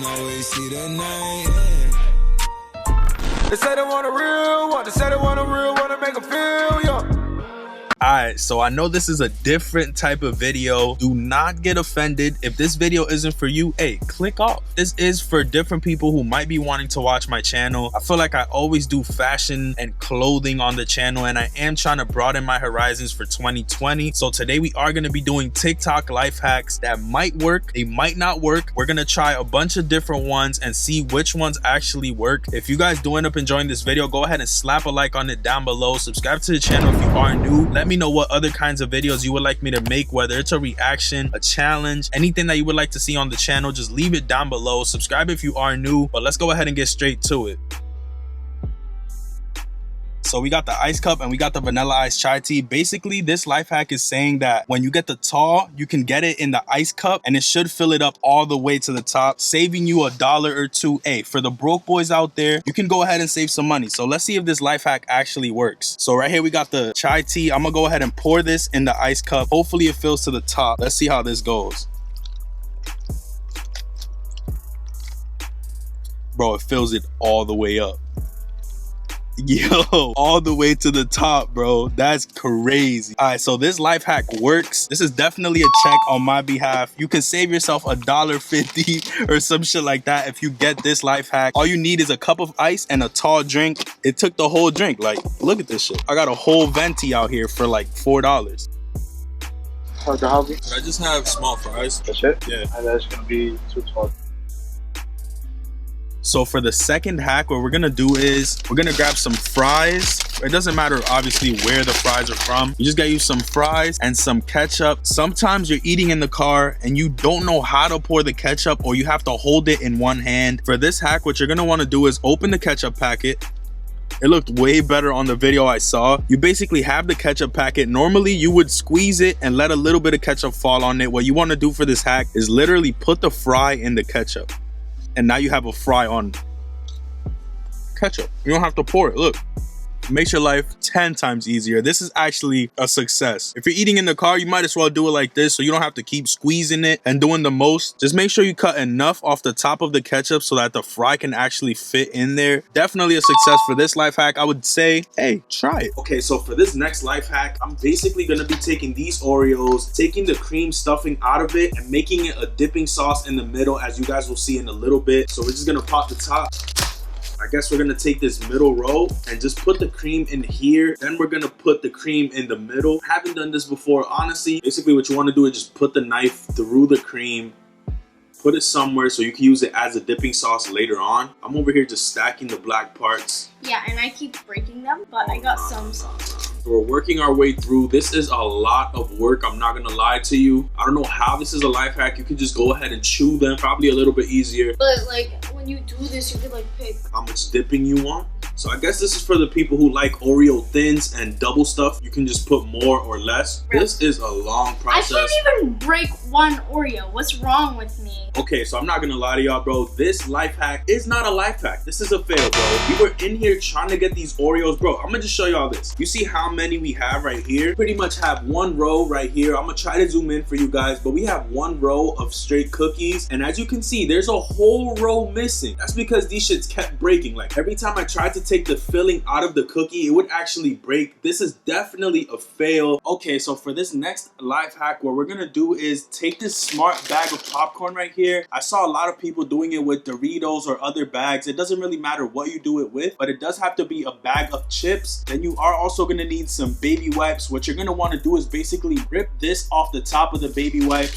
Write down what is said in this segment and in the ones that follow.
can always see the night. They say they want a real one. They say they want a real one to make them feel young. Alright, so I know this is a different type of video. Do not get offended. If this video isn't for you, hey, click off. This is for different people who might be wanting to watch my channel. I feel like I always do fashion and clothing on the channel, and I am trying to broaden my horizons for 2020. So today we are going to be doing TikTok life hacks that might work, they might not work. We're going to try a bunch of different ones and see which ones actually work. If you guys do end up enjoying this video, go ahead and slap a like on it down below. Subscribe to the channel if you are new. Let me know what other kinds of videos you would like me to make, whether it's a reaction, a challenge, anything that you would like to see on the channel. Just leave it down below. Subscribe if you are new, but let's go ahead and get straight to it. So we got the ice cup and we got the vanilla iced chai tea. Basically, this life hack is saying that when you get the tall, you can get it in the ice cup and it should fill it up all the way to the top, saving you $1 or $2. Hey, for the broke boys out there, you can go ahead and save some money. So let's see if this life hack actually works. So right here, we got the chai tea. I'm gonna go ahead and pour this in the ice cup. Hopefully it fills to the top. Let's see how this goes. Bro, it fills it all the way up. Yo, all the way to the top, bro. That's crazy. All right, so this life hack works. This is definitely a check on my behalf. You can save yourself $1.50 or some shit like that if you get this life hack. All you need is a cup of ice and a tall drink. It took the whole drink. Like, look at this shit. I got a whole venti out here for like $4. Could I just have small fries? That's it? Yeah. And that's gonna be $2.12. So for the second hack, what we're gonna do is we're gonna grab some fries. It doesn't matter obviously where the fries are from. You just gotta use some fries and some ketchup. Sometimes you're eating in the car and you don't know how to pour the ketchup, or you have to hold it in one hand. For this hack, what you're gonna wanna do is open the ketchup packet. It looked way better on the video I saw. You basically have the ketchup packet. Normally you would squeeze it and let a little bit of ketchup fall on it. What you wanna do for this hack is literally put the fry in the ketchup. And now you have a fry on ketchup. You don't have to pour it. Look, it makes your life 10 times easier. This is actually a success. If you're eating in the car, you might as well do it like this so you don't have to keep squeezing it and doing the most. Just make sure you cut enough off the top of the ketchup so that the fry can actually fit in there. Definitely a success for this life hack. I would say, hey, try it. Okay, so for this next life hack, I'm basically gonna be taking these Oreos, taking the cream stuffing out of it and making it a dipping sauce in the middle, as you guys will see in a little bit. So we're just gonna pop the top. I guess we're gonna take this middle row and just put the cream in here. Then we're gonna put the cream in the middle. I haven't done this before, honestly. Basically what you wanna do is just put the knife through the cream, put it somewhere so you can use it as a dipping sauce later on. I'm over here just stacking the black parts. Yeah, and I keep breaking them, but I got some sauce. So we're working our way through. This is a lot of work, I'm not gonna lie to you. I don't know how this is a life hack. You can just go ahead and chew them, probably a little bit easier. But like when you do this, you could like pick how much dipping you want. So I guess this is for the people who like Oreo thins and double stuff. You can just put more or less. Right. This is a long process. I can't even break one Oreo. What's wrong with me? Okay, so I'm not gonna lie to y'all, bro. This life hack is not a life hack. This is a fail, bro. We were in here trying to get these Oreos, bro. I'm gonna just show y'all this. You see how many we have right here? Pretty much have one row right here. I'm gonna try to zoom in for you guys, but we have one row of straight cookies. And as you can see, there's a whole row missing. That's because these shits kept breaking. Like every time I tried to take the filling out of the cookie, it would actually break. This is definitely a fail. Okay, so for this next life hack, what we're gonna do is take this smart bag of popcorn right here. I saw a lot of people doing it with Doritos or other bags. It doesn't really matter what you do it with, but it does have to be a bag of chips. Then you are also gonna need some baby wipes. What you're gonna wanna do is basically rip this off the top of the baby wipe.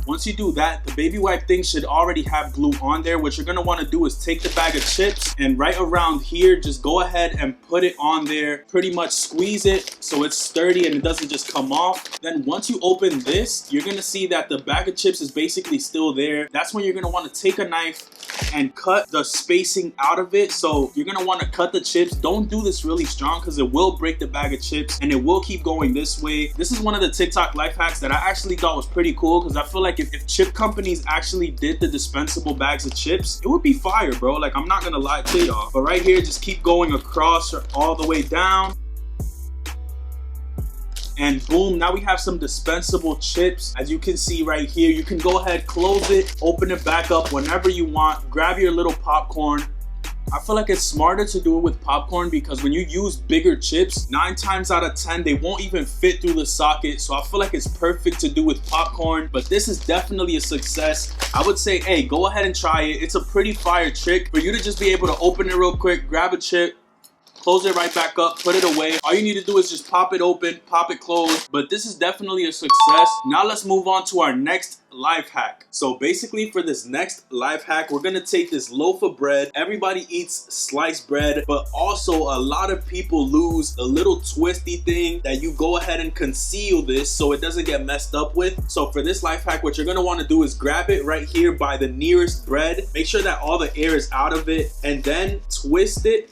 Once you do that, the baby wipe thing should already have glue on there. What you're gonna wanna do is take the bag of chips and right around here, just go ahead and put it on there. Pretty much squeeze it so it's sturdy and it doesn't just come off. Then once you open this, you're gonna see that the bag of chips is basically still there. That's when you're gonna wanna take a knife and cut the spacing out of it. So you're gonna wanna cut the chips. Don't do this really strong because it will break the bag of chips and it will keep going this way. This is one of the TikTok life hacks that I actually thought was pretty cool because I feel like if chip companies actually did the dispensable bags of chips, it would be fire, bro. Like, I'm not gonna lie to y'all. But right here, just keep going across all the way down. And boom, now we have some dispensable chips. As you can see right here, you can go ahead, close it, open it back up whenever you want. Grab your little popcorn. I feel like it's smarter to do it with popcorn because when you use bigger chips, 9 times out of 10, they won't even fit through the socket. So I feel like it's perfect to do with popcorn, but this is definitely a success. I would say, hey, go ahead and try it. It's a pretty fire trick for you to just be able to open it real quick, grab a chip, close it right back up, put it away. All you need to do is just pop it open, pop it closed. But this is definitely a success. Now let's move on to our next life hack. So basically for this next life hack, we're gonna take this loaf of bread. Everybody eats sliced bread, but also a lot of people lose the little twisty thing that you go ahead and conceal this so it doesn't get messed up with. So for this life hack, what you're gonna wanna do is grab it right here by the nearest bread. Make sure that all the air is out of it and then twist it.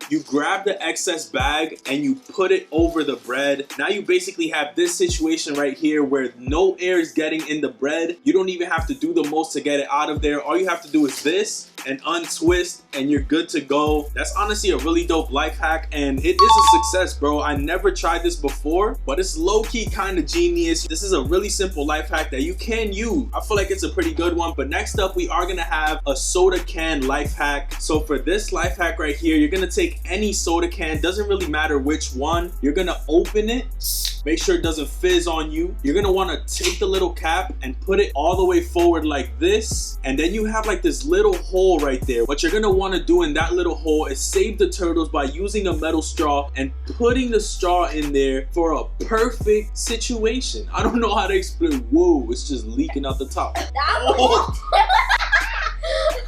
You grab the excess bag and you put it over the bread. Now you basically have this situation right here where no air is getting in the bread. You don't even have to do the most to get it out of there. All you have to do is this and untwist and you're good to go. That's honestly a really dope life hack and it is a success, bro. I never tried this before, but it's low-key kind of genius. This is a really simple life hack that you can use. I feel like it's a pretty good one. But next up, we are gonna have a soda can life hack. So for this life hack right here, you're gonna take any soda can, doesn't really matter which one. You're gonna open it, make sure it doesn't fizz on you. You're gonna wanna take the little cap and put it all the way forward like this. And then you have like this little hole right there. What you're gonna wanna do in that little hole is save the turtles by using a metal straw and putting the straw in there for a perfect situation. I don't know how to explain. Whoa, it's just leaking out the top.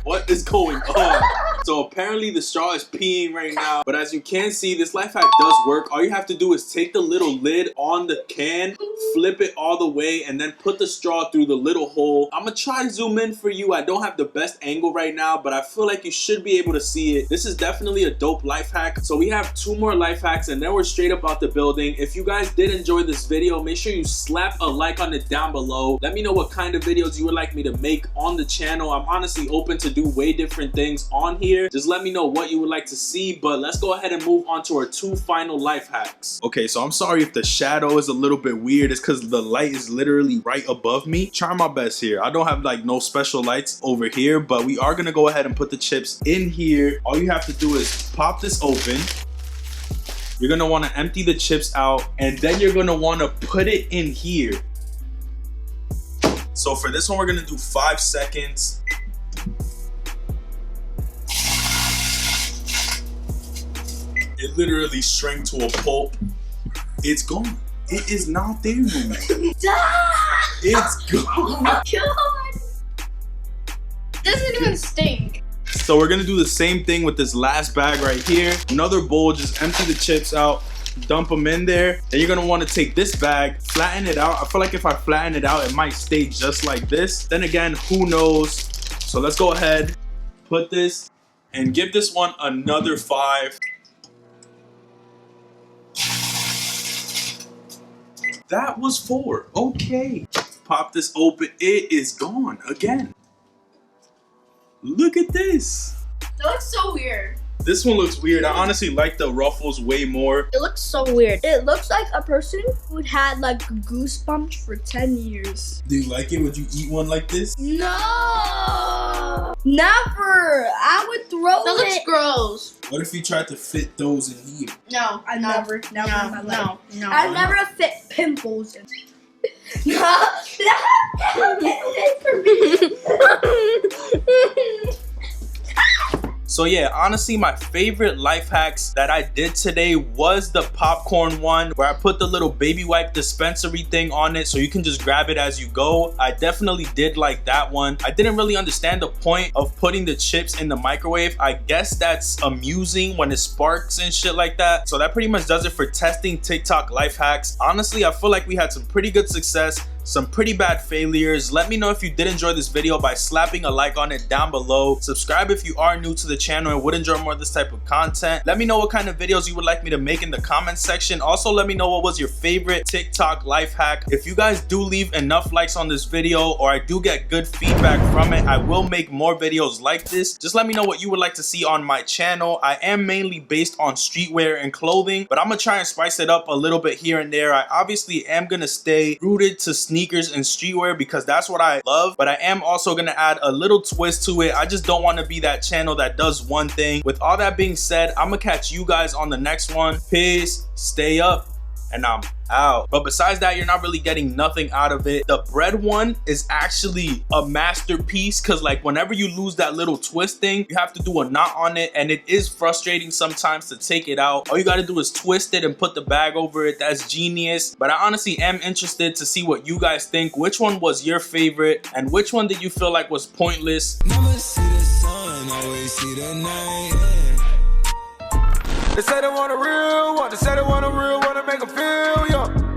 What is going on? So apparently the straw is peeing right now, but as you can see, this life hack does work. All you have to do is take the little lid on the can, flip it all the way, and then put the straw through the little hole. I'm gonna try to zoom in for you. I don't have the best angle right now, but I feel like you should be able to see it. This is definitely a dope life hack. So we have 2 more life hacks and then we're straight up out the building. If you guys did enjoy this video, make sure you slap a like on it down below. Let me know what kind of videos you would like me to make on the channel. I'm honestly open to do way different things on here. Just let me know what you would like to see, but let's go ahead and move on to our 2 final life hacks. Okay, so I'm sorry if the shadow is a little bit weird. It's because the light is literally right above me. Try my best here. I don't have like no special lights over here, but we are gonna go ahead and put the chips in here. All you have to do is pop this open. You're gonna wanna empty the chips out, and then you're gonna wanna put it in here. So for this one, we're gonna do 5 seconds. It literally shrank to a pulp. It's gone. It is not there no more. It's gone. Oh my god. Doesn't even stink. So we're gonna do the same thing with this last bag right here. Another bowl, just empty the chips out, dump them in there. Then you're gonna wanna take this bag, flatten it out. I feel like if I flatten it out, it might stay just like this. Then again, who knows? So let's go ahead, put this, and give this one another 5. That was 4. Okay. Pop this open. It is gone again. Look at this. That looks so weird. This one looks weird. I honestly like the ruffles way more. It looks so weird. It looks like a person who had like goosebumps for 10 years. Do you like it? Would you eat one like this? No! Never! I would throw That looks it. gross. What if you tried to fit those in here? No, I no, never in my life. no. I never fit pimples in. No! No! Get away from me! So yeah, honestly, my favorite life hacks that I did today was the popcorn one, where I put the little baby wipe dispensary thing on it so you can just grab it as you go. I definitely did like that one. I didn't really understand the point of putting the chips in the microwave. I guess that's amusing when it sparks and shit like that. So that pretty much does it for testing TikTok life hacks. Honestly, I feel like we had some pretty good success. some pretty bad failures. Let me know if you did enjoy this video by slapping a like on it down below. Subscribe if you are new to the channel and would enjoy more of this type of content. Let me know what kind of videos you would like me to make in the comment section. Also, let me know what was your favorite TikTok life hack. If you guys do leave enough likes on this video, or I do get good feedback from it, I will make more videos like this. Just let me know what you would like to see on my channel. I am mainly based on streetwear and clothing, but I'm gonna try and spice it up a little bit here and there. I obviously am gonna stay rooted to sneakers and streetwear because that's what I love, but I am also gonna add a little twist to it. I just don't want to be that channel that does one thing. With all that being said, I'm gonna catch you guys on the next one. Peace, stay up, and I'm out. But besides that, you're not really getting nothing out of it. The bread one is actually a masterpiece because like whenever you lose that little twist thing, you have to do a knot on it, and it is frustrating sometimes to take it out. All you got to do is twist it and put the bag over it. That's genius. But I honestly am interested to see what you guys think. Which one was your favorite, and which one did you feel like was pointless? Never see the sun, always see the night. They say they want a real one, they say they want a real one to make them feel young.